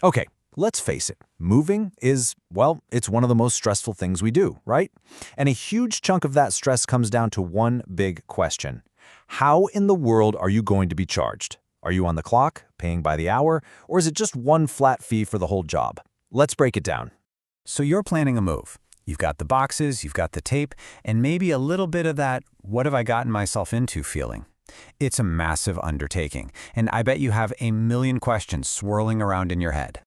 Okay, let's face it. Moving is, well, it's one of the most stressful things we do, right? And a huge chunk of that stress comes down to one big question. How in the world are you going to be charged? Are you on the clock, paying by the hour, or is it just one flat fee for the whole job? Let's break it down. So you're planning a move. You've got the boxes, you've got the tape, and maybe a little bit of that "what have I gotten myself into" feeling. It's a massive undertaking, and I bet you have a million questions swirling around in your head.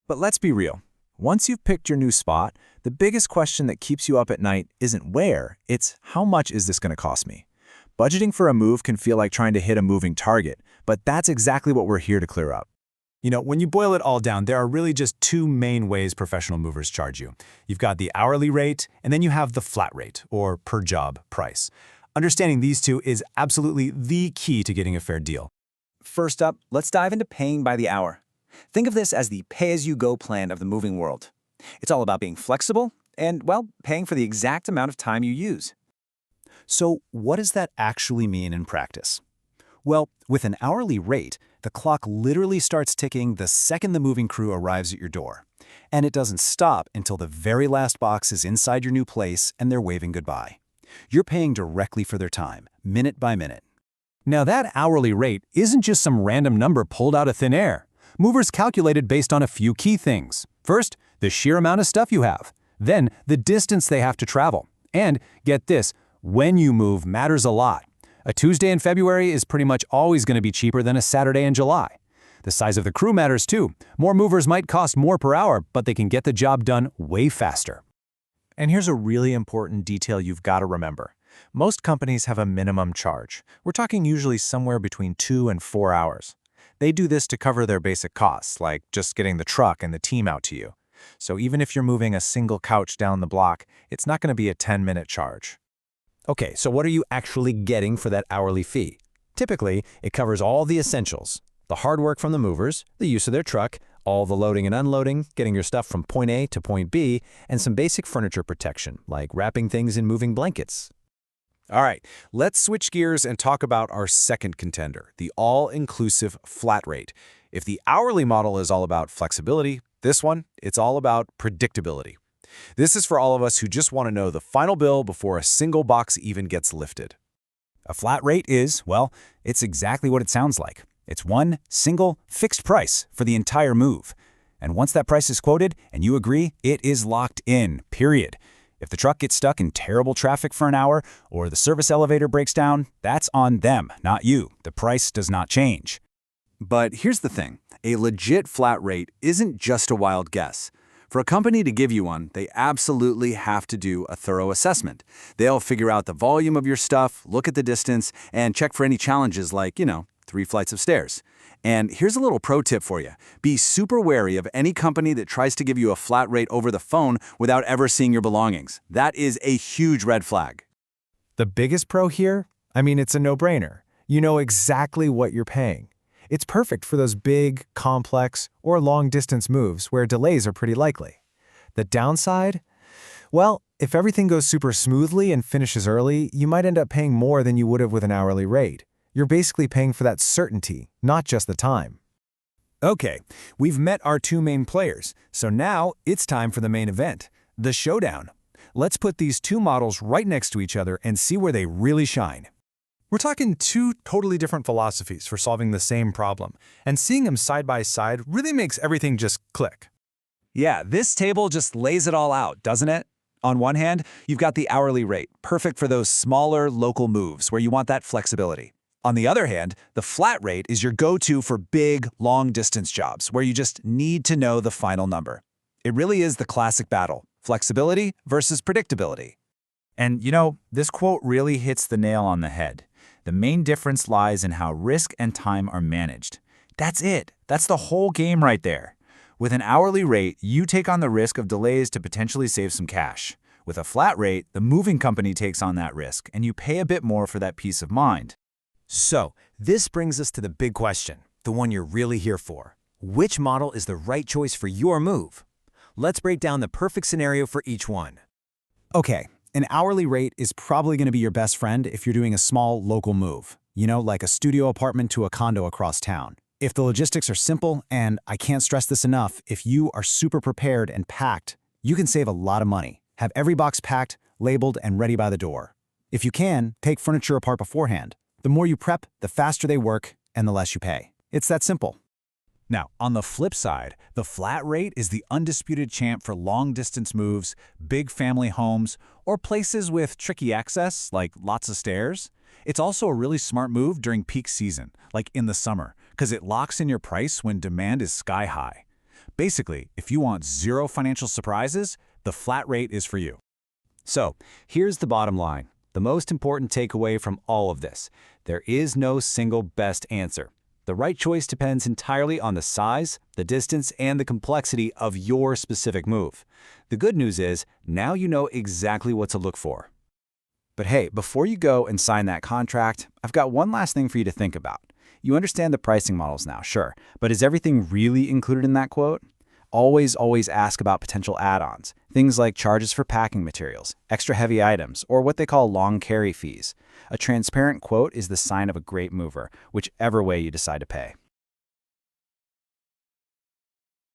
But let's be real. Once you've picked your new spot, the biggest question that keeps you up at night isn't where, it's how much is this going to cost me? Budgeting for a move can feel like trying to hit a moving target, but that's exactly what we're here to clear up. When you boil it all down, there are really just two main ways professional movers charge you. You've got the hourly rate, and then you have the flat rate, or per job price. Understanding these two is absolutely the key to getting a fair deal. First up, let's dive into paying by the hour. Think of this as the pay-as-you-go plan of the moving world. It's all about being flexible and, well, paying for the exact amount of time you use. So what does that actually mean in practice? Well, with an hourly rate, the clock literally starts ticking the second the moving crew arrives at your door. And it doesn't stop until the very last box is inside your new place and they're waving goodbye. You're paying directly for their time, minute by minute. Now that hourly rate isn't just some random number pulled out of thin air. Movers calculate it based on a few key things. First, the sheer amount of stuff you have. Then, the distance they have to travel. And, get this, when you move matters a lot. A Tuesday in February is pretty much always going to be cheaper than a Saturday in July. The size of the crew matters too. More movers might cost more per hour, but they can get the job done way faster. And here's a really important detail you've got to remember. Most companies have a minimum charge. We're talking usually somewhere between 2 and 4 hours. They do this to cover their basic costs, like just getting the truck and the team out to you. So even if you're moving a single couch down the block, it's not going to be a 10-minute charge. Okay, so what are you actually getting for that hourly fee? Typically, it covers all the essentials. The hard work from the movers, the use of their truck, all the loading and unloading, getting your stuff from point A to point B, and some basic furniture protection, like wrapping things in moving blankets. All right, let's switch gears and talk about our second contender, the all-inclusive flat rate. If the hourly model is all about flexibility, this one, it's all about predictability. This is for all of us who just want to know the final bill before a single box even gets lifted. A flat rate is, well, it's exactly what it sounds like. It's one single fixed price for the entire move. And once that price is quoted and you agree, it is locked in, period. If the truck gets stuck in terrible traffic for an hour or the service elevator breaks down, that's on them, not you. The price does not change. But here's the thing. A legit flat rate isn't just a wild guess. For a company to give you one, they absolutely have to do a thorough assessment. They'll figure out the volume of your stuff, look at the distance, and check for any challenges like, 3 flights of stairs. And here's a little pro tip for you. Be super wary of any company that tries to give you a flat rate over the phone without ever seeing your belongings. That is a huge red flag. The biggest pro here? It's a no-brainer. You know exactly what you're paying. It's perfect for those big, complex, or long-distance moves where delays are pretty likely. The downside? Well, if everything goes super smoothly and finishes early, you might end up paying more than you would have with an hourly rate. You're basically paying for that certainty, not just the time. Okay, we've met our two main players, so now it's time for the main event, the showdown. Let's put these two models right next to each other and see where they really shine. We're talking two totally different philosophies for solving the same problem, and seeing them side by side really makes everything just click. Yeah, this table just lays it all out, doesn't it? On one hand, you've got the hourly rate, perfect for those smaller local moves where you want that flexibility. On the other hand, the flat rate is your go-to for big, long-distance jobs where you just need to know the final number. It really is the classic battle, flexibility versus predictability. And this quote really hits the nail on the head. The main difference lies in how risk and time are managed. That's it. That's the whole game right there. With an hourly rate, you take on the risk of delays to potentially save some cash. With a flat rate, the moving company takes on that risk, and you pay a bit more for that peace of mind. So, this brings us to the big question, the one you're really here for. Which model is the right choice for your move? Let's break down the perfect scenario for each one. Okay, an hourly rate is probably going to be your best friend if you're doing a small local move, like a studio apartment to a condo across town. If the logistics are simple, and I can't stress this enough, if you are super prepared and packed, you can save a lot of money. Have every box packed, labeled, and ready by the door. If you can, take furniture apart beforehand. The more you prep, the faster they work, and the less you pay. It's that simple. Now, on the flip side, the flat rate is the undisputed champ for long-distance moves, big family homes, or places with tricky access, like lots of stairs. It's also a really smart move during peak season, like in the summer, because it locks in your price when demand is sky high. Basically, if you want zero financial surprises, the flat rate is for you. So, here's the bottom line. The most important takeaway from all of this. There is no single best answer. The right choice depends entirely on the size, the distance, and the complexity of your specific move. The good news is, now you know exactly what to look for. But hey, before you go and sign that contract, I've got one last thing for you to think about. You understand the pricing models now, sure, but is everything really included in that quote? Always ask about potential add-ons, things like charges for packing materials, extra heavy items, or what they call long carry fees. A transparent quote is the sign of a great mover, whichever way you decide to pay.